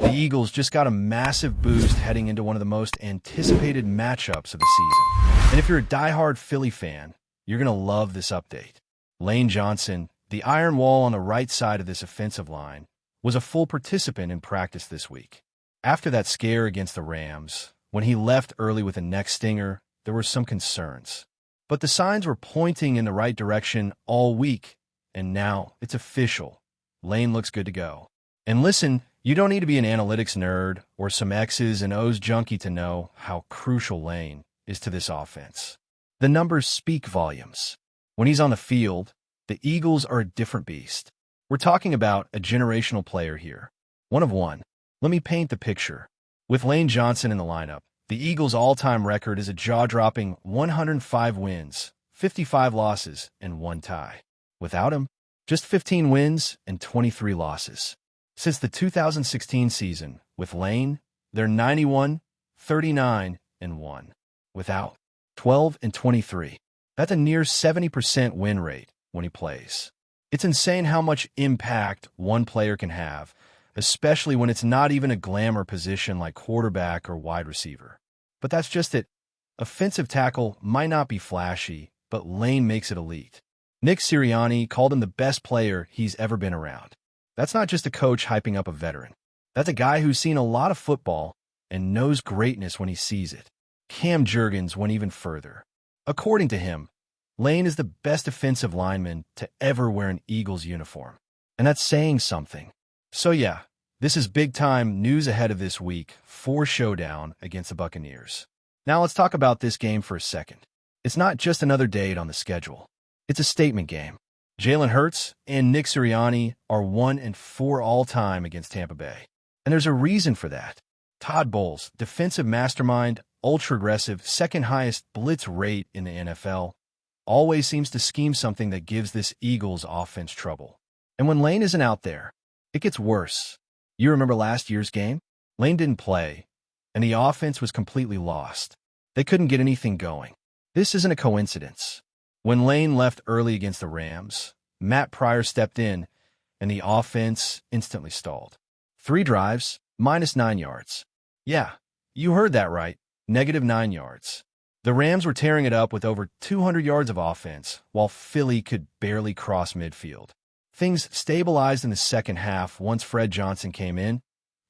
The Eagles just got a massive boost heading into one of the most anticipated matchups of the season. And if you're a diehard Philly fan, you're going to love this update. Lane Johnson, the iron wall on the right side of this offensive line, was a full participant in practice this week. After that scare against the Rams, when he left early with a neck stinger, there were some concerns. But the signs were pointing in the right direction all week, and now it's official. Lane looks good to go. And listen, you don't need to be an analytics nerd or some X's and O's junkie to know how crucial Lane is to this offense. The numbers speak volumes. When he's on the field, the Eagles are a different beast. We're talking about a generational player here. One of one. Let me paint the picture. With Lane Johnson in the lineup, the Eagles' all-time record is a jaw-dropping 105 wins, 55 losses, and 1 tie. Without him, just 15 wins and 23 losses. Since the 2016 season, with Lane, they're 91, 39, and 1. Without, 12 and 23. That's a near 70% win rate when he plays. It's insane how much impact one player can have, especially when it's not even a glamour position like quarterback or wide receiver. But that's just it. Offensive tackle might not be flashy, but Lane makes it elite. Nick Sirianni called him the best player he's ever been around. That's not just a coach hyping up a veteran. That's a guy who's seen a lot of football and knows greatness when he sees it. Cam Jurgens went even further. According to him, Lane is the best offensive lineman to ever wear an Eagles uniform. And that's saying something. So yeah, this is big-time news ahead of this Week 4 showdown against the Buccaneers. Now let's talk about this game for a second. It's not just another date on the schedule. It's a statement game. Jalen Hurts and Nick Sirianni are 1-4 all-time against Tampa Bay. And there's a reason for that. Todd Bowles, defensive mastermind, ultra-aggressive, second-highest blitz rate in the NFL, always seems to scheme something that gives this Eagles offense trouble. And when Lane isn't out there, it gets worse. You remember last year's game? Lane didn't play, and the offense was completely lost. They couldn't get anything going. This isn't a coincidence. When Lane left early against the Rams, Matt Pryor stepped in, and the offense instantly stalled. 3 drives, -9 yards. Yeah, you heard that right, -9 yards. The Rams were tearing it up with over 200 yards of offense, while Philly could barely cross midfield. Things stabilized in the second half once Fred Johnson came in,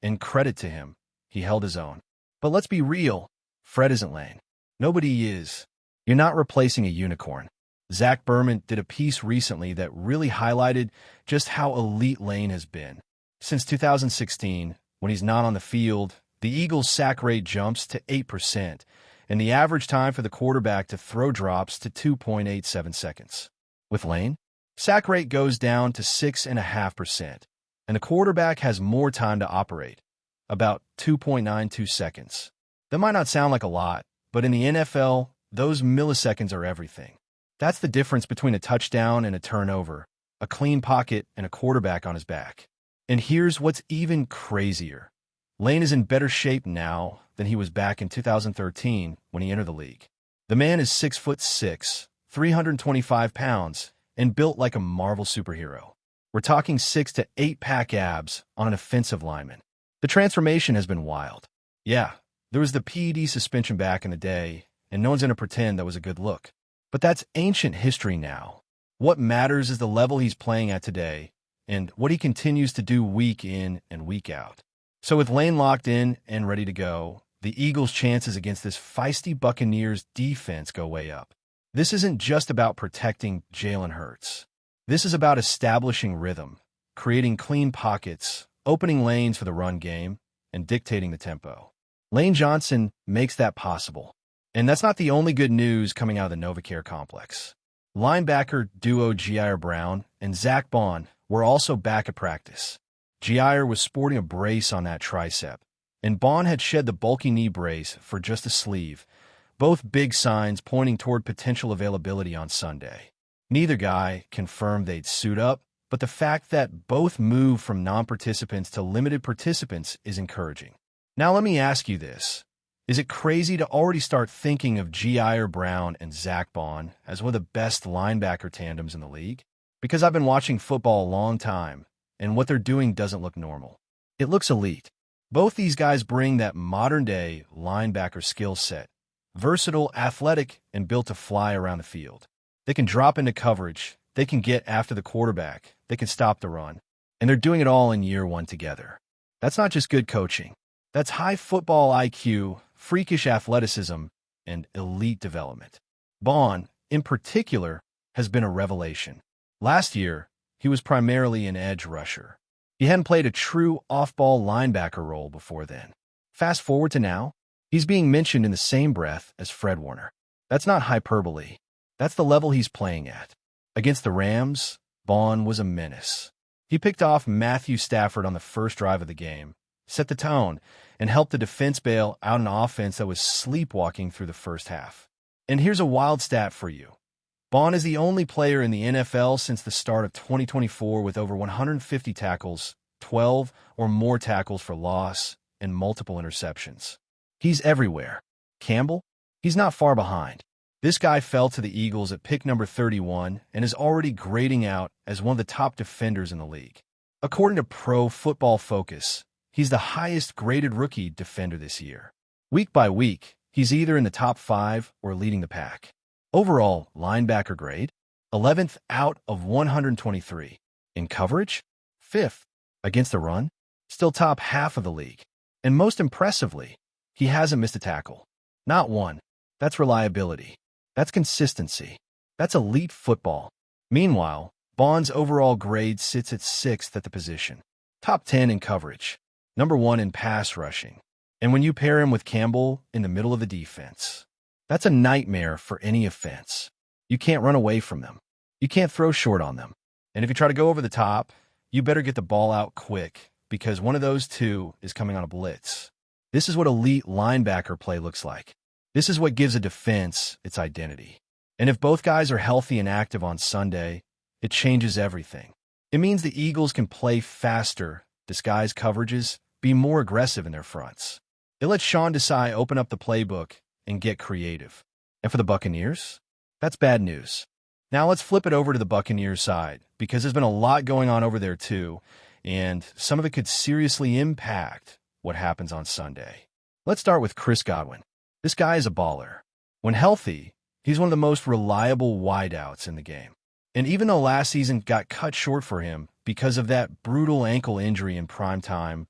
and credit to him, he held his own. But let's be real, Fred isn't Lane. Nobody is. You're not replacing a unicorn. Zach Berman did a piece recently that really highlighted just how elite Lane has been. Since 2016, when he's not on the field, the Eagles' sack rate jumps to 8%, and the average time for the quarterback to throw drops to 2.87 seconds. With Lane, sack rate goes down to 6.5%, and the quarterback has more time to operate, about 2.92 seconds. That might not sound like a lot, but in the NFL, those milliseconds are everything. That's the difference between a touchdown and a turnover, a clean pocket and a quarterback on his back. And here's what's even crazier. Lane is in better shape now than he was back in 2013 when he entered the league. The man is 6'6", 325 pounds, and built like a Marvel superhero. We're talking 6 to 8 pack abs on an offensive lineman. The transformation has been wild. Yeah, there was the PED suspension back in the day, and no one's going to pretend that was a good look. But that's ancient history now. What matters is the level he's playing at today and what he continues to do week in and week out. So with Lane locked in and ready to go, the Eagles' chances against this feisty Buccaneers defense go way up. This isn't just about protecting Jalen Hurts. This is about establishing rhythm, creating clean pockets, opening lanes for the run game, and dictating the tempo. Lane Johnson makes that possible. And that's not the only good news coming out of the NovaCare complex. Linebacker duo Jair Brown and Zach Bond were also back at practice. Jair was sporting a brace on that tricep, and Bond had shed the bulky knee brace for just a sleeve, both big signs pointing toward potential availability on Sunday. Neither guy confirmed they'd suit up, but the fact that both moved from non-participants to limited participants is encouraging. Now let me ask you this. Is it crazy to already start thinking of Jair Brown and Zach Bond as one of the best linebacker tandems in the league? Because I've been watching football a long time, and what they're doing doesn't look normal. It looks elite. Both these guys bring that modern-day linebacker skill set, versatile, athletic, and built to fly around the field. They can drop into coverage, they can get after the quarterback, they can stop the run, and they're doing it all in year one together. That's not just good coaching. That's high football IQ, freakish athleticism, and elite development. Bond, in particular, has been a revelation. Last year, he was primarily an edge rusher. He hadn't played a true off-ball linebacker role before then. Fast forward to now, he's being mentioned in the same breath as Fred Warner. That's not hyperbole. That's the level he's playing at. Against the Rams, Bond was a menace. He picked off Matthew Stafford on the first drive of the game, set the tone, and helped the defense bail out an offense that was sleepwalking through the first half. And here's a wild stat for you. Bond is the only player in the NFL since the start of 2024 with over 150 tackles, 12 or more tackles for loss, and multiple interceptions. He's everywhere. Campbell? He's not far behind. This guy fell to the Eagles at pick number 31 and is already grading out as one of the top defenders in the league. According to Pro Football Focus, he's the highest graded rookie defender this year. Week by week, he's either in the top 5 or leading the pack. Overall, linebacker grade, 11th out of 123. In coverage, 5th. Against the run, still top half of the league. And most impressively, he hasn't missed a tackle. Not one. That's reliability. That's consistency. That's elite football. Meanwhile, Bond's overall grade sits at 6th at the position. Top 10 in coverage. Number 1 in pass rushing. And when you pair him with Campbell in the middle of the defense, that's a nightmare for any offense. You can't run away from them. You can't throw short on them. And if you try to go over the top, you better get the ball out quick because one of those two is coming on a blitz. This is what elite linebacker play looks like. This is what gives a defense its identity. And if both guys are healthy and active on Sunday, it changes everything. It means the Eagles can play faster, disguise coverages, be more aggressive in their fronts. It lets Sean Desai open up the playbook and get creative. And for the Buccaneers, that's bad news. Now let's flip it over to the Buccaneers side, because there's been a lot going on over there too, and some of it could seriously impact what happens on Sunday. Let's start with Chris Godwin. This guy is a baller. When healthy, he's one of the most reliable wideouts in the game. And even though last season got cut short for him because of that brutal ankle injury in prime time,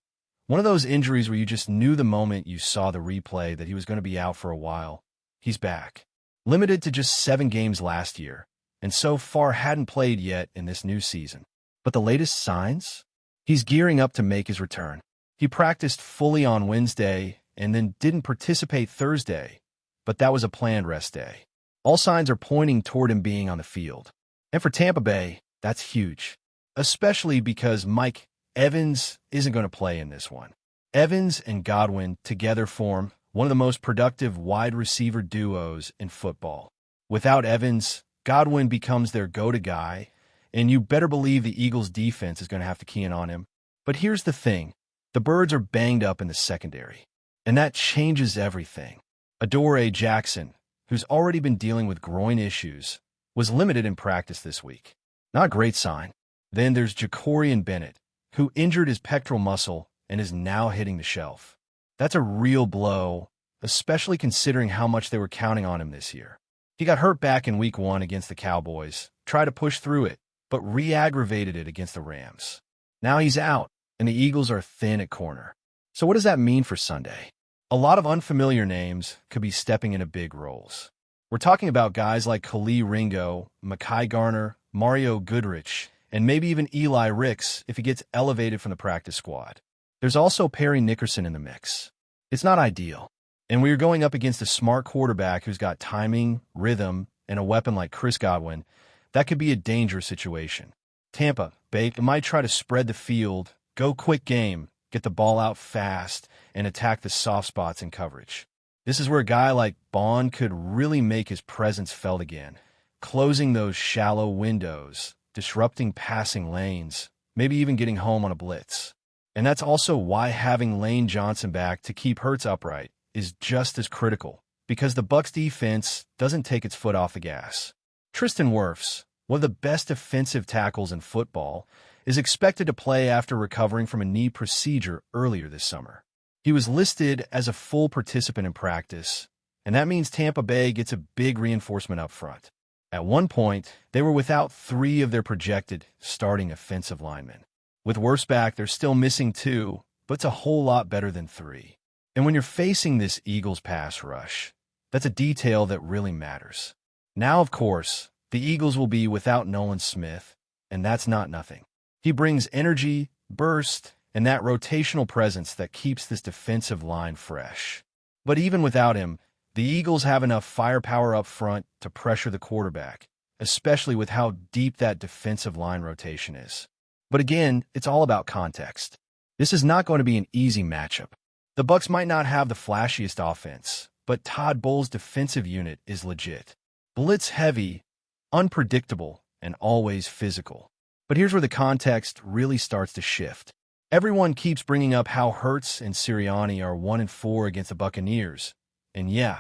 one of those injuries where you just knew the moment you saw the replay that he was going to be out for a while, he's back. Limited to just 7 games last year, and so far hadn't played yet in this new season. But the latest signs? He's gearing up to make his return. He practiced fully on Wednesday and then didn't participate Thursday, but that was a planned rest day. All signs are pointing toward him being on the field. And for Tampa Bay, that's huge, especially because Mike Evans isn't going to play in this one. Evans and Godwin together form one of the most productive wide receiver duos in football. Without Evans, Godwin becomes their go-to guy, and you better believe the Eagles' defense is going to have to key in on him. But here's the thing. The Birds are banged up in the secondary, and that changes everything. Adoree Jackson, who's already been dealing with groin issues, was limited in practice this week. Not a great sign. Then there's Jacorian Bennett, who injured his pectoral muscle and is now hitting the shelf. That's a real blow, especially considering how much they were counting on him this year. He got hurt back in Week 1 against the Cowboys, tried to push through it, but re-aggravated it against the Rams. Now he's out, and the Eagles are thin at corner. So what does that mean for Sunday? A lot of unfamiliar names could be stepping into big roles. We're talking about guys like Khalil Ringo, Mekhi Garner, Mario Goodrich, and maybe even Eli Ricks if he gets elevated from the practice squad. There's also Perry Nickerson in the mix. It's not ideal. And we are going up against a smart quarterback who's got timing, rhythm, and a weapon like Chris Godwin. That could be a dangerous situation. Tampa Bay might try to spread the field, go quick game, get the ball out fast, and attack the soft spots in coverage. This is where a guy like Bond could really make his presence felt again, closing those shallow windows, disrupting passing lanes, maybe even getting home on a blitz. And that's also why having Lane Johnson back to keep Hurts upright is just as critical, because the Bucs defense doesn't take its foot off the gas. Tristan Wirfs, one of the best defensive tackles in football, is expected to play after recovering from a knee procedure earlier this summer. He was listed as a full participant in practice, and that means Tampa Bay gets a big reinforcement up front. At one point, they were without 3 of their projected starting offensive linemen. With worse back, they're still missing 2, but it's a whole lot better than 3. And when you're facing this Eagles pass rush, that's a detail that really matters. Now, of course, the Eagles will be without Nolan Smith, and that's not nothing. He brings energy, burst, and that rotational presence that keeps this defensive line fresh. But even without him, the Eagles have enough firepower up front to pressure the quarterback, especially with how deep that defensive line rotation is. But again, it's all about context. This is not going to be an easy matchup. The Bucs might not have the flashiest offense, but Todd Bowles' defensive unit is legit. Blitz-heavy, unpredictable, and always physical. But here's where the context really starts to shift. Everyone keeps bringing up how Hurts and Sirianni are 1-4 against the Buccaneers. And yeah,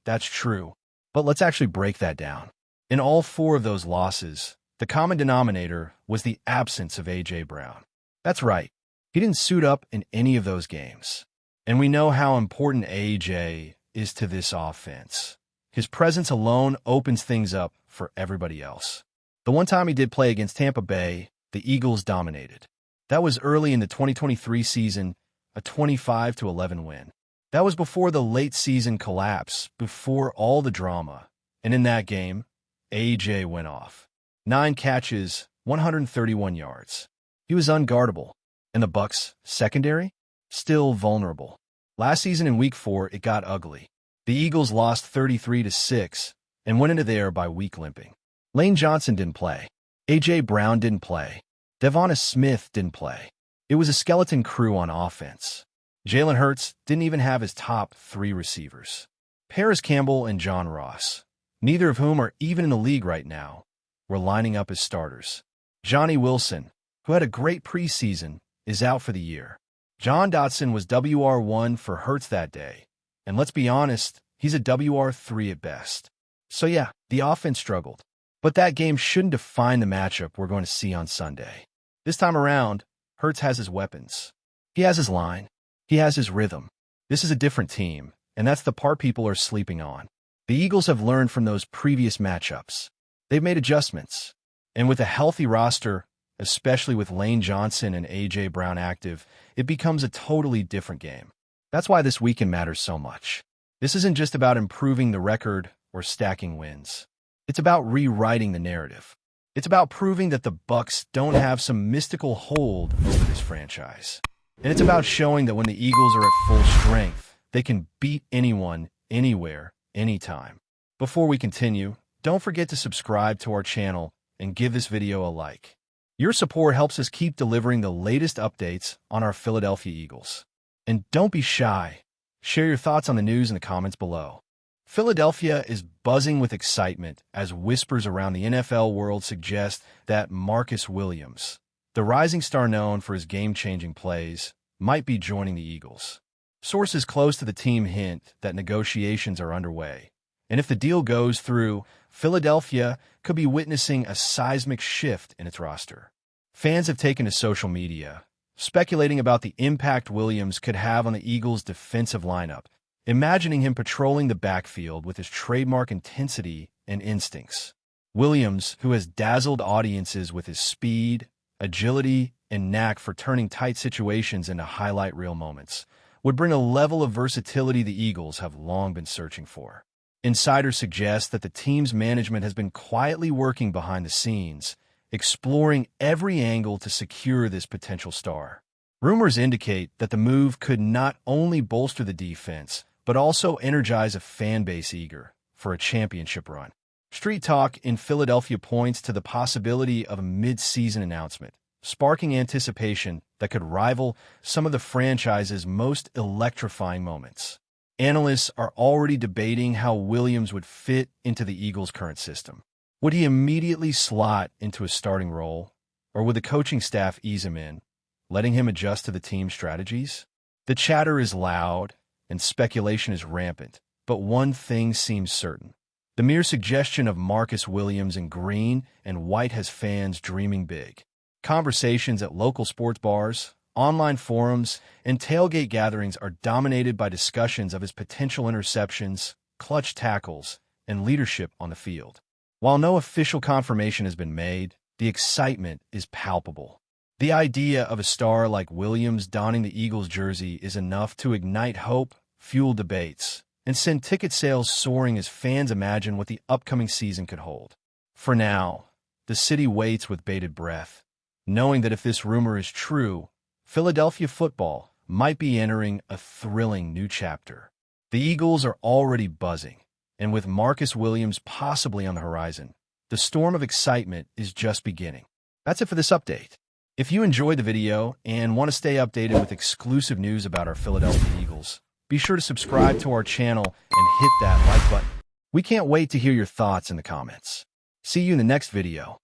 that's true. But let's actually break that down. In all 4 of those losses, the common denominator was the absence of A.J. Brown. That's right. He didn't suit up in any of those games. And we know how important A.J. is to this offense. His presence alone opens things up for everybody else. The one time he did play against Tampa Bay, the Eagles dominated. That was early in the 2023 season, a 25-11 win. That was before the late season collapse, before all the drama. And in that game, A.J. went off. 9 catches, 131 yards. He was unguardable. And the Bucs' secondary? Still vulnerable. Last season in Week 4, it got ugly. The Eagles lost 33-6 and went into there by week limping. Lane Johnson didn't play. A.J. Brown didn't play. Devonta Smith didn't play. It was a skeleton crew on offense. Jalen Hurts didn't even have his top 3 receivers. Paris Campbell and John Ross, neither of whom are even in the league right now, were lining up as starters. Johnny Wilson, who had a great preseason, is out for the year. John Dotson was WR1 for Hurts that day, and let's be honest, he's a WR3 at best. So yeah, the offense struggled. But that game shouldn't define the matchup we're going to see on Sunday. This time around, Hurts has his weapons. He has his line. He has his rhythm. This is a different team, and that's the part people are sleeping on. The Eagles have learned from those previous matchups. They've made adjustments. And with a healthy roster, especially with Lane Johnson and A.J. Brown active, it becomes a totally different game. That's why this weekend matters so much. This isn't just about improving the record or stacking wins. It's about rewriting the narrative. It's about proving that the Bucs don't have some mystical hold over this franchise. And it's about showing that when the Eagles are at full strength, they can beat anyone, anywhere, anytime. Before we continue, don't forget to subscribe to our channel and give this video a like. Your support helps us keep delivering the latest updates on our Philadelphia Eagles. And don't be shy. Share your thoughts on the news in the comments below. Philadelphia is buzzing with excitement as whispers around the NFL world suggest that Marcus Williams, the rising star known for his game-changing plays, might be joining the Eagles. Sources close to the team hint that negotiations are underway. And if the deal goes through, Philadelphia could be witnessing a seismic shift in its roster. Fans have taken to social media, speculating about the impact Williams could have on the Eagles' defensive lineup, imagining him patrolling the backfield with his trademark intensity and instincts. Williams, who has dazzled audiences with his speed, agility, and knack for turning tight situations into highlight reel moments, would bring a level of versatility the Eagles have long been searching for. Insiders suggest that the team's management has been quietly working behind the scenes, exploring every angle to secure this potential star. Rumors indicate that the move could not only bolster the defense, but also energize a fan base eager for a championship run. Street talk in Philadelphia points to the possibility of a mid-season announcement, sparking anticipation that could rival some of the franchise's most electrifying moments. Analysts are already debating how Williams would fit into the Eagles' current system. Would he immediately slot into a starting role, or would the coaching staff ease him in, letting him adjust to the team's strategies? The chatter is loud, and speculation is rampant, but one thing seems certain. The mere suggestion of Marcus Williams in green and white has fans dreaming big. Conversations at local sports bars online forums, and tailgate gatherings are dominated by discussions of his potential interceptions, clutch tackles, and leadership on the field. While no official confirmation has been made, the excitement is palpable. The idea of a star like Williams donning the Eagles jersey is enough to ignite hope, fuel debates, and send ticket sales soaring as fans imagine what the upcoming season could hold. For now, the city waits with bated breath, knowing that if this rumor is true, Philadelphia football might be entering a thrilling new chapter. The Eagles are already buzzing, and with Marcus Williams possibly on the horizon, the storm of excitement is just beginning. That's it for this update. If you enjoyed the video and want to stay updated with exclusive news about our Philadelphia Eagles, be sure to subscribe to our channel and hit that like button. We can't wait to hear your thoughts in the comments. See you in the next video.